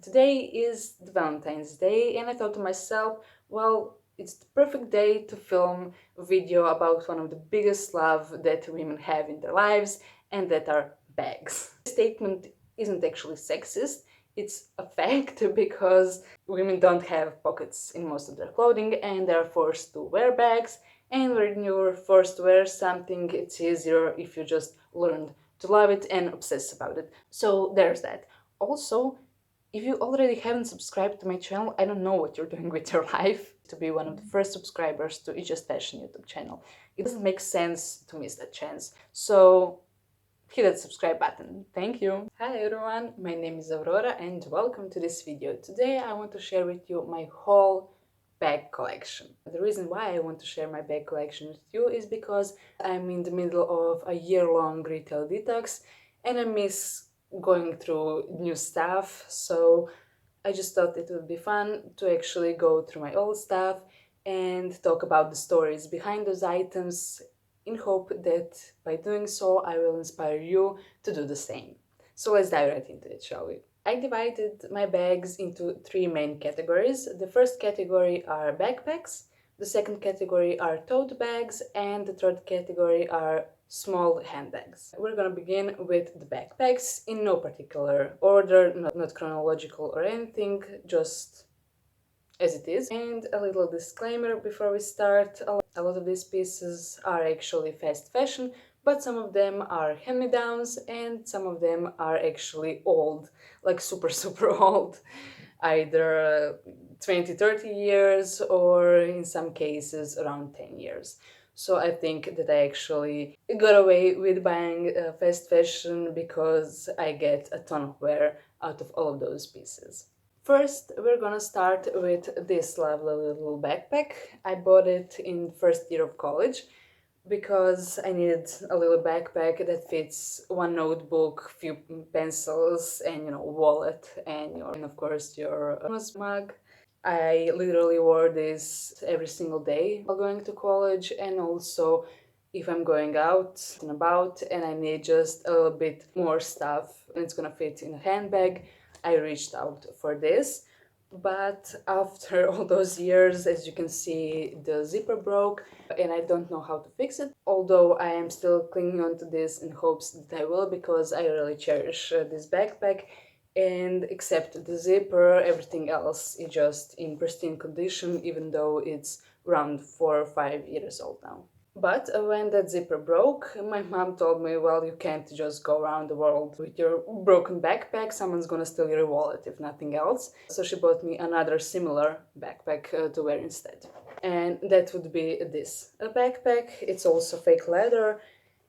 Today is the Valentine's Day, and I thought to myself, well, it's the perfect day to film a video about one of the biggest love that women have in their lives, and that are bags. This statement isn't actually sexist, it's a fact because women don't have pockets in most of their clothing and they're forced to wear bags. And when you're forced to wear something, it's easier if you just learned to love it and obsess about it. So there's that. Also, if you already haven't subscribed to my channel, I don't know what you're doing with your life to be one of the first subscribers to It's Just Fashion YouTube channel. It doesn't make sense to miss that chance. So hit that subscribe button. Thank you. Hi everyone, my name is Aurora and welcome to this video. Today I want to share with you my whole bag collection. The reason why I want to share my bag collection with you is because I'm in the middle of a year-long retail detox and I miss going through new stuff, so I just thought it would be fun to actually go through my old stuff and talk about the stories behind those items, in hope that by doing so I will inspire you to do the same. So let's dive right into it, shall we? I divided my bags into three main categories. The first category are backpacks, the second category are tote bags, and the third category are small handbags. We're gonna begin with the backpacks in no particular order, not chronological or anything, just as it is. And a little disclaimer before we start, a lot of these pieces are actually fast fashion, but some of them are hand-me-downs and some of them are actually old, like super old, either 20-30 years or in some cases around 10 years. So I think that I actually got away with buying fast fashion because I get a ton of wear out of all of those pieces. First, we're gonna start with this lovely little backpack. I bought it in first year of college because I needed a little backpack that fits one notebook, few pencils, and wallet, and of course your mug. I literally wore this every single day while going to college, and also if I'm going out and about and I need just a little bit more stuff and it's gonna fit in a handbag, I reached out for this. But after all those years, as you can see, the zipper broke and I don't know how to fix it. Although I am still clinging on to this in hopes that I will, because I really cherish this backpack. And except the zipper, everything else is just in pristine condition, even though it's around 4 or 5 years old now. But when that zipper broke, my mom told me, well, you can't just go around the world with your broken backpack, someone's gonna steal your wallet if nothing else. So she bought me another similar backpack to wear instead. And that would be this. A backpack, it's also fake leather,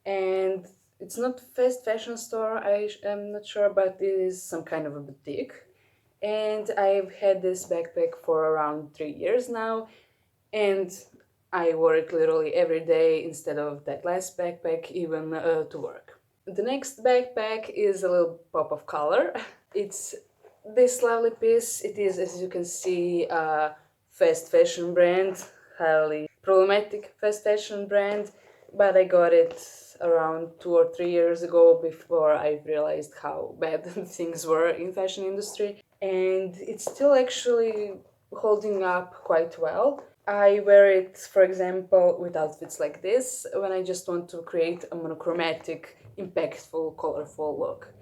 and it's not fast fashion store, I am not sure, but it is some kind of a boutique. And I've had this backpack for around 3 years now, and I wore it literally every day instead of that last backpack, even to work. The next backpack is a little pop of color. It's this lovely piece. It is, as you can see, a fast fashion brand, highly problematic fast fashion brand, but I got it around 2 or 3 years ago before I realized how bad things were in fashion industry, and it's still actually holding up quite well. I wear it, for example, with outfits like this, when I just want to create a monochromatic, impactful, colorful look.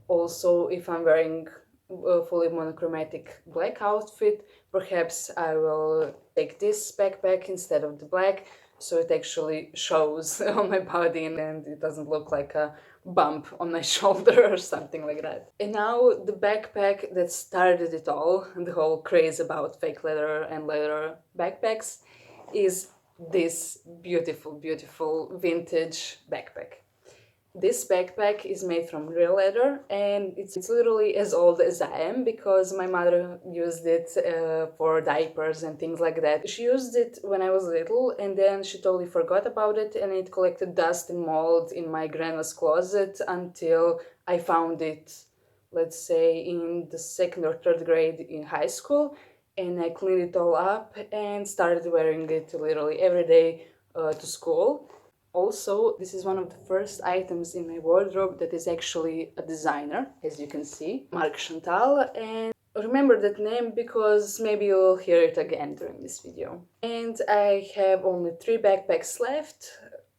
Also, if I'm wearing a fully monochromatic black outfit, perhaps I will take this backpack instead of the black, so it actually shows on my body and it doesn't look like a bump on my shoulder or something like that. And now the backpack that started it all, the whole craze about fake leather and leather backpacks, is this beautiful vintage backpack. This backpack is made from real leather and it's literally as old as I am, because my mother used it for diapers and things like that. She used it when I was little and then she totally forgot about it, and it collected dust and mold in my grandma's closet until I found it, let's say, in the second or third grade in high school, and I cleaned it all up and started wearing it literally every day to school. Also, this is one of the first items in my wardrobe that is actually a designer, as you can see, Marc Chantal, and remember that name because maybe you'll hear it again during this video. And I have only 3 backpacks left.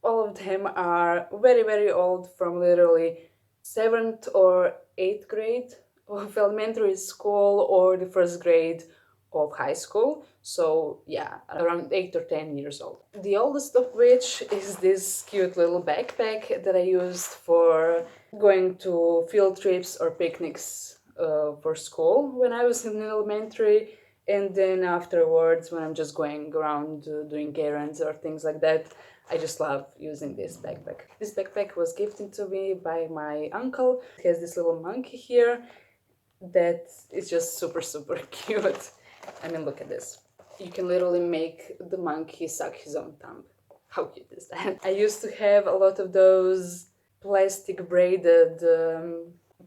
All of them are very, very old, from literally 7th or 8th grade of elementary school or the 1st grade of high school. So yeah, around 8 or 10 years old. The oldest of which is this cute little backpack that I used for going to field trips or picnics for school when I was in elementary, and then afterwards when I'm just going around doing errands or things like that. I just love using this backpack. This backpack was gifted to me by my uncle. It has this little monkey here that is just super, super cute. I mean, look at this. You can literally make the monkey suck his own thumb. How cute is that? I used to have a lot of those plastic braided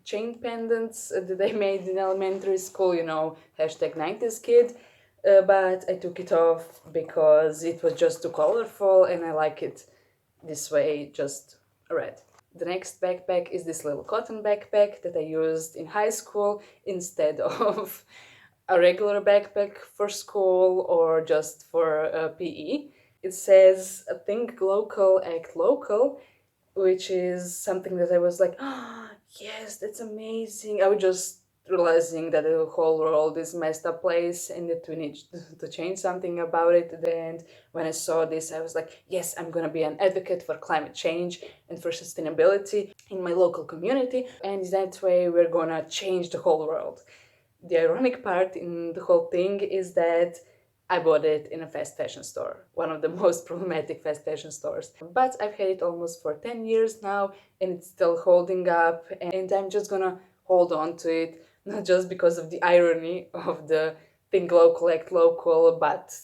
chain pendants that I made in elementary school, you know, hashtag 90s kid. But I took it off because it was just too colorful and I like it this way, just red. The next backpack is this little cotton backpack that I used in high school instead of a regular backpack for school or just for PE. It says, think local, act local, which is something that I was like, oh, yes, that's amazing. I was just realizing that the whole world is messed up place and that we need to change something about it. And when I saw this, I was like, yes, I'm gonna be an advocate for climate change and for sustainability in my local community. And that way we're gonna change the whole world. The ironic part in the whole thing is that I bought it in a fast fashion store, one of the most problematic fast fashion stores. But I've had it almost for 10 years now and it's still holding up, and I'm just gonna hold on to it, not just because of the irony of the think local, act local, but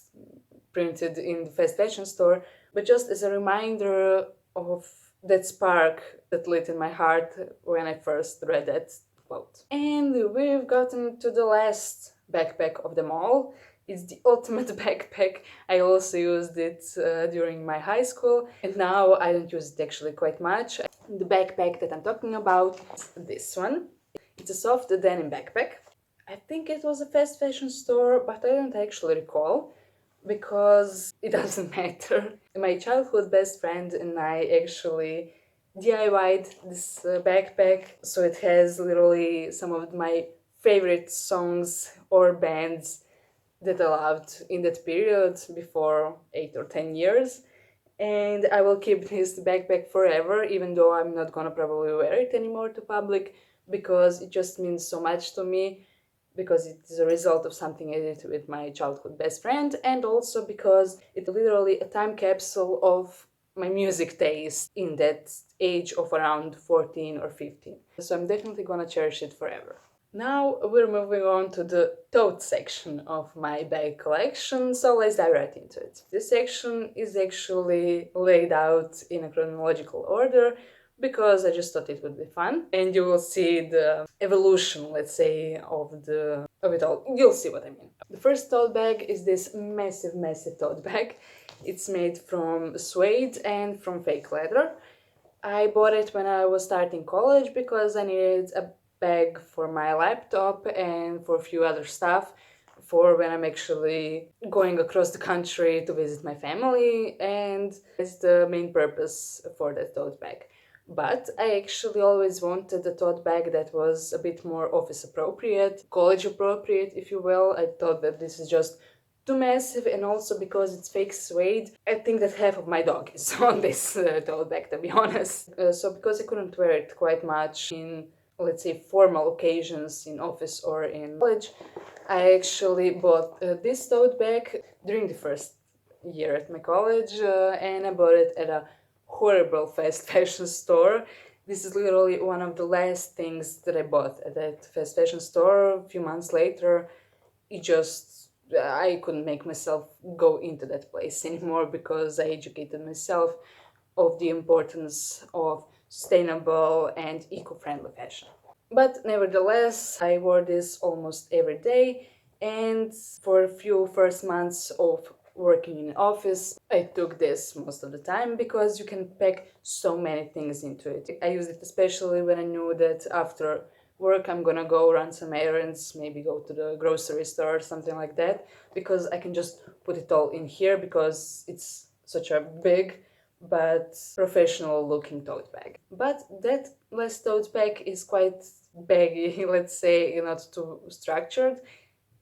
printed in the fast fashion store, but just as a reminder of that spark that lit in my heart when I first read that quote. And we've gotten to the last backpack of them all. It's the ultimate backpack. I also used it during my high school, and now I don't use it actually quite much. The backpack that I'm talking about is this one. It's a soft denim backpack. I think it was a fast fashion store, but I don't actually recall because it doesn't matter. My childhood best friend and I actually DIY'd this backpack, so it has literally some of my favorite songs or bands that I loved in that period before 8 or 10 years. And I will keep this backpack forever, even though I'm not gonna probably wear it anymore to public, because it just means so much to me, because it is a result of something I did with my childhood best friend, and also because it's literally a time capsule of my music taste in that age of around 14 or 15. So I'm definitely gonna cherish it forever. Now we're moving on to the tote section of my bag collection, so let's dive right into it. This section is actually laid out in a chronological order because I just thought it would be fun, and you will see the evolution, let's say, of it all. You'll see what I mean. The first tote bag is this massive, massive tote bag. It's made from suede and from fake leather. I bought it when I was starting college because I needed a bag for my laptop and for a few other stuff for when I'm actually going across the country to visit my family, and it's the main purpose for that tote bag. But I actually always wanted a tote bag that was a bit more office appropriate, college appropriate, if you will. I thought that this is just too massive, and also because it's fake suede, I think that half of my dog is on this tote bag, to be honest. So because I couldn't wear it quite much in, let's say, formal occasions in office or in college, I actually bought this tote bag during the first year at my college, and I bought it at a horrible fast fashion store. This is literally one of the last things that I bought at that fast fashion store. A few months later, I couldn't make myself go into that place anymore because I educated myself of the importance of sustainable and eco-friendly fashion. But nevertheless, I wore this almost every day, and for a few first months of working in office, I took this most of the time because you can pack so many things into it. I used it especially when I knew that after work, I'm gonna go run some errands, maybe go to the grocery store or something like that, because I can just put it all in here because it's such a big but professional looking tote bag. But that last tote bag is quite baggy, let's say, not too structured,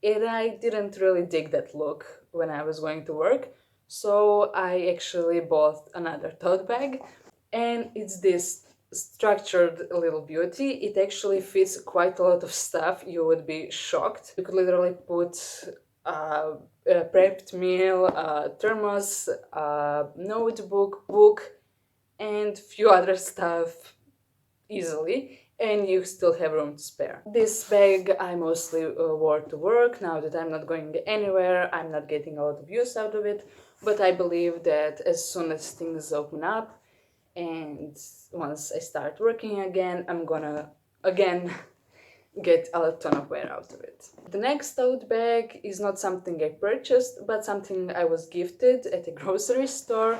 and I didn't really dig that look when I was going to work. So I actually bought another tote bag, and it's this structured little beauty. It actually fits quite a lot of stuff. You would be shocked. You could literally put a prepped meal, a thermos, a notebook, book, and few other stuff easily, and you still have room to spare. This bag I mostly wore to work. Now that I'm not going anywhere, I'm not getting a lot of use out of it, but I believe that as soon as things open up and once I start working again, I'm gonna again get a ton of wear out of it. The next tote bag is not something I purchased, but something I was gifted at a grocery store,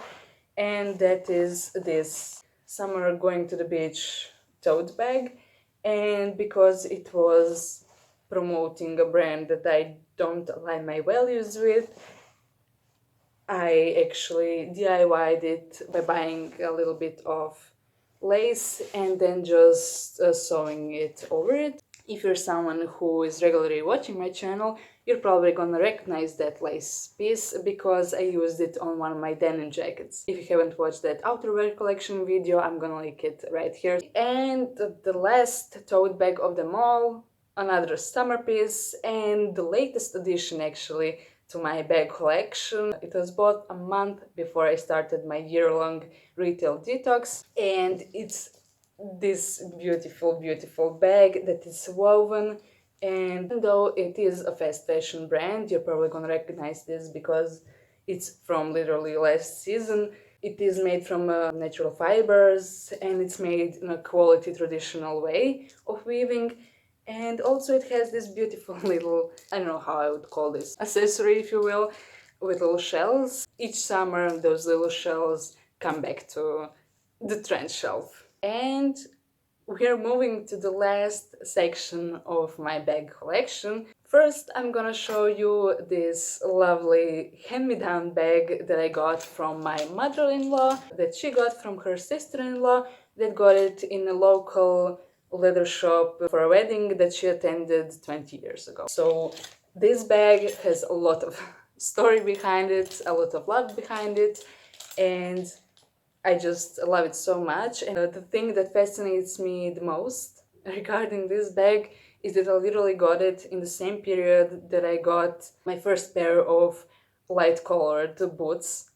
and that is this summer going to the beach tote bag. And because it was promoting a brand that I don't align my values with, I actually DIY'd it by buying a little bit of lace and then just sewing it over it. If you're someone who is regularly watching my channel, you're probably gonna recognize that lace piece because I used it on one of my denim jackets. If you haven't watched that outerwear collection video, I'm gonna link it right here. And the last tote bag of them all, another summer piece, and the latest addition actually to my bag collection. It was bought a month before I started my year-long retail detox, and it's this beautiful, beautiful bag that is woven. And even though it is a fast fashion brand, you're probably gonna recognize this because it's from literally last season. It is made from natural fibers, and it's made in a quality traditional way of weaving. And also it has this beautiful little, I don't know how I would call this, accessory if you will, with little shells. Each summer those little shells come back to the trend shelf. And we're moving to the last section of my bag collection. First, I'm gonna show you this lovely hand-me-down bag that I got from my mother-in-law, that she got from her sister-in-law, that got it in a local leather shop for a wedding that she attended 20 years ago. So this bag has a lot of story behind it, a lot of love behind it, and I just love it so much. And the thing that fascinates me the most regarding this bag is that I literally got it in the same period that I got my first pair of light colored boots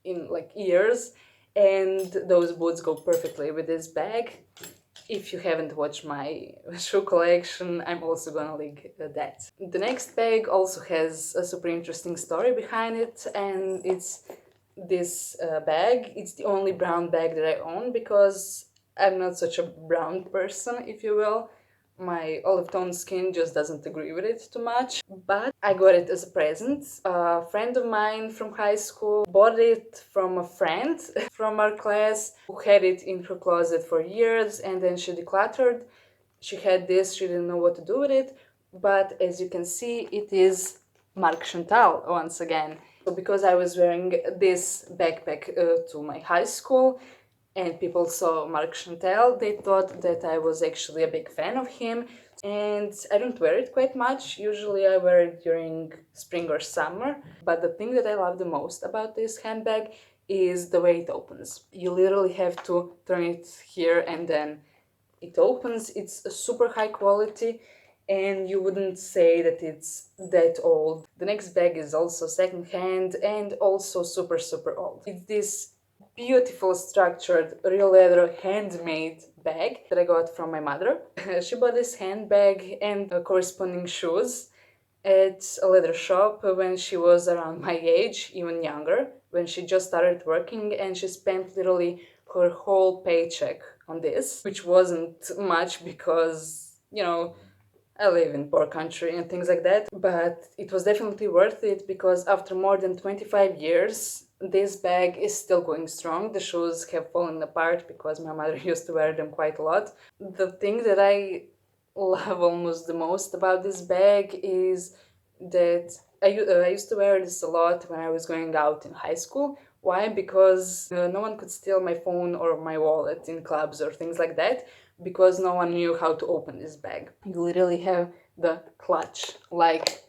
in like years, and those boots go perfectly with this bag. If you haven't watched my shoe collection, I'm also gonna link that. The next bag also has a super interesting story behind it, and it's this bag. It's the only brown bag that I own because I'm not such a brown person, if you will. My olive tone skin just doesn't agree with it too much, but I got it as a present. A friend of mine from high school bought it from a friend from our class who had it in her closet for years, and then she decluttered. She had this, she didn't know what to do with it, but as you can see, it is Marc Chantal once again. So because I was wearing this backpack to my high school, and people saw Marc Chantal, they thought that I was actually a big fan of him. And I don't wear it quite much. Usually I wear it during spring or summer. But the thing that I love the most about this handbag is the way it opens. You literally have to turn it here and then it opens. It's a super high quality, and you wouldn't say that it's that old. The next bag is also secondhand and also super, super old. It's this beautiful structured real leather handmade bag that I got from my mother. She bought this handbag and corresponding shoes at a leather shop when she was around my age, even younger, when she just started working, and she spent literally her whole paycheck on this, which wasn't much because, I live in poor country and things like that, but it was definitely worth it because after more than 25 years, this bag is still going strong. The shoes have fallen apart because my mother used to wear them quite a lot. The thing that I love almost the most about this bag is that I used to wear this a lot when I was going out in high school. Why? Because no one could steal my phone or my wallet in clubs or things like that, because no one knew how to open this bag. You literally have the clutch, like,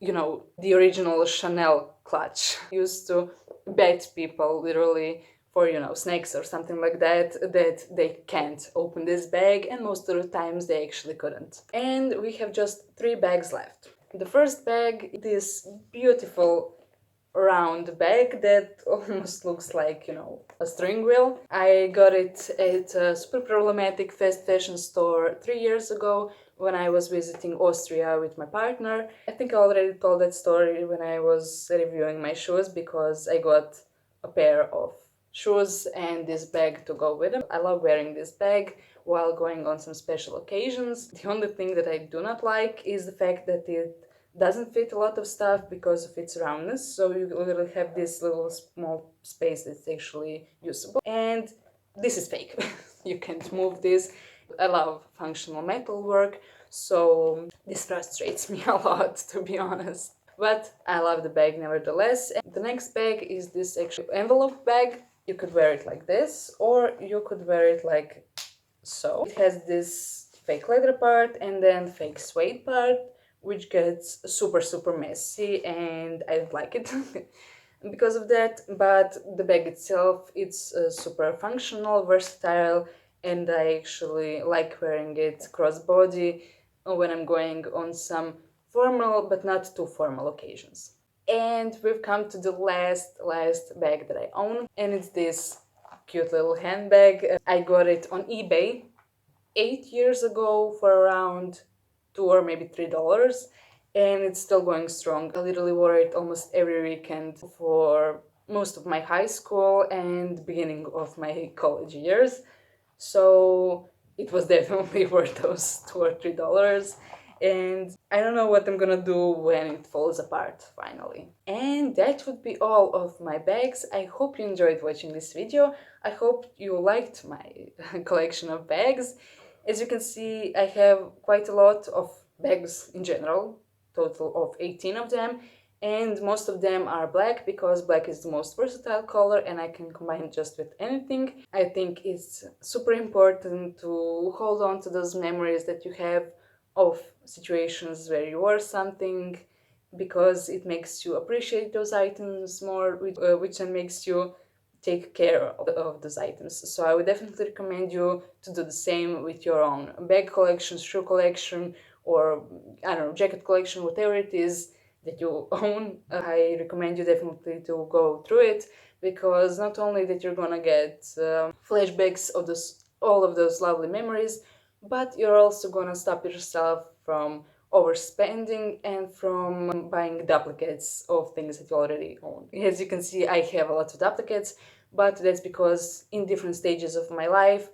you know, the original Chanel clutch. Used to bet people literally for, you know, snakes or something like that, that they can't open this bag, and most of the times they actually couldn't. And we have just 3 bags left. The first bag, this beautiful round bag that almost looks like, you know, a string wheel. I got it at a super problematic fast fashion store 3 years ago when I was visiting Austria with my partner. I think I already told that story when I was reviewing my shoes, because I got a pair of shoes and this bag to go with them. I love wearing this bag while going on some special occasions. The only thing that I do not like is the fact that it doesn't fit a lot of stuff because of its roundness, so you literally have this little small space that's actually usable. And this is fake. You can't move this. I love functional metal work, so this frustrates me a lot, to be honest. But I love the bag nevertheless. And the next bag is this actual envelope bag. You could wear it like this, or you could wear it like so. It has this fake leather part and then fake suede part, which gets super messy, and I don't like it because of that. But the bag itself, it's super functional, versatile, and I actually like wearing it crossbody when I'm going on some formal but not too formal occasions. And we've come to the last bag that I own, and it's this cute little handbag. I got it on eBay 8 years ago for around $2 or maybe $3, and it's still going strong. I literally wore it almost every weekend for most of my high school and beginning of my college years. So it was definitely worth those $2 or $3. And I don't know what I'm gonna do when it falls apart finally. And that would be all of my bags. I hope you enjoyed watching this video. I hope you liked my collection of bags. As you can see, I have quite a lot of bags in general, total of 18 of them, and most of them are black because black is the most versatile color and I can combine it just with anything. I think it's super important to hold on to those memories that you have of situations where you wore something, because it makes you appreciate those items more, which then makes you take care of those items. So I would definitely recommend you to do the same with your own bag collection, shoe collection, or I don't know, jacket collection, whatever it is that you own. I recommend you definitely to go through it, because not only that you're gonna get flashbacks of those, all of those lovely memories, but you're also gonna stop yourself from overspending and from buying duplicates of things that you already own. As you can see, I have a lot of duplicates, but that's because in different stages of my life,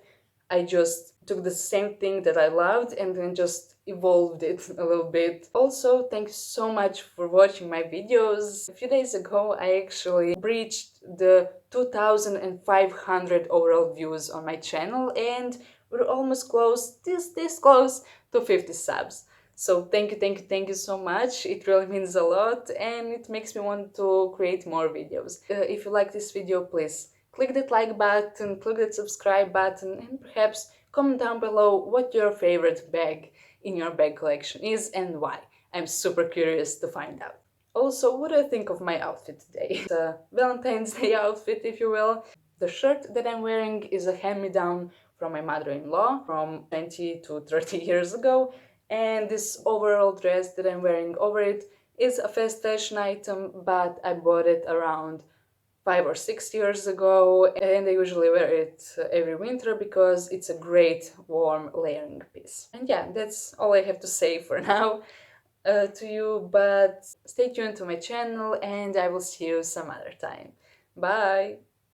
I just took the same thing that I loved and then just evolved it a little bit. Also, thanks so much for watching my videos. A few days ago, I actually breached the 2,500 overall views on my channel, and we're almost close, this close to 50 subs. So thank you so much. It really means a lot and it makes me want to create more videos. If you like this video, please click that like button, click that subscribe button, and perhaps comment down below what your favorite bag in your bag collection is and why. I'm super curious to find out. Also, what do you think of my outfit today? It's a Valentine's Day outfit, if you will. The shirt that I'm wearing is a hand-me-down from my mother-in-law from 20 to 30 years ago, and this overall dress that I'm wearing over it is a fast fashion item, but I bought it around 5 or 6 years ago, and I usually wear it every winter because it's a great warm layering piece. And yeah, that's all I have to say for now to you, but stay tuned to my channel and I will see you some other time. Bye!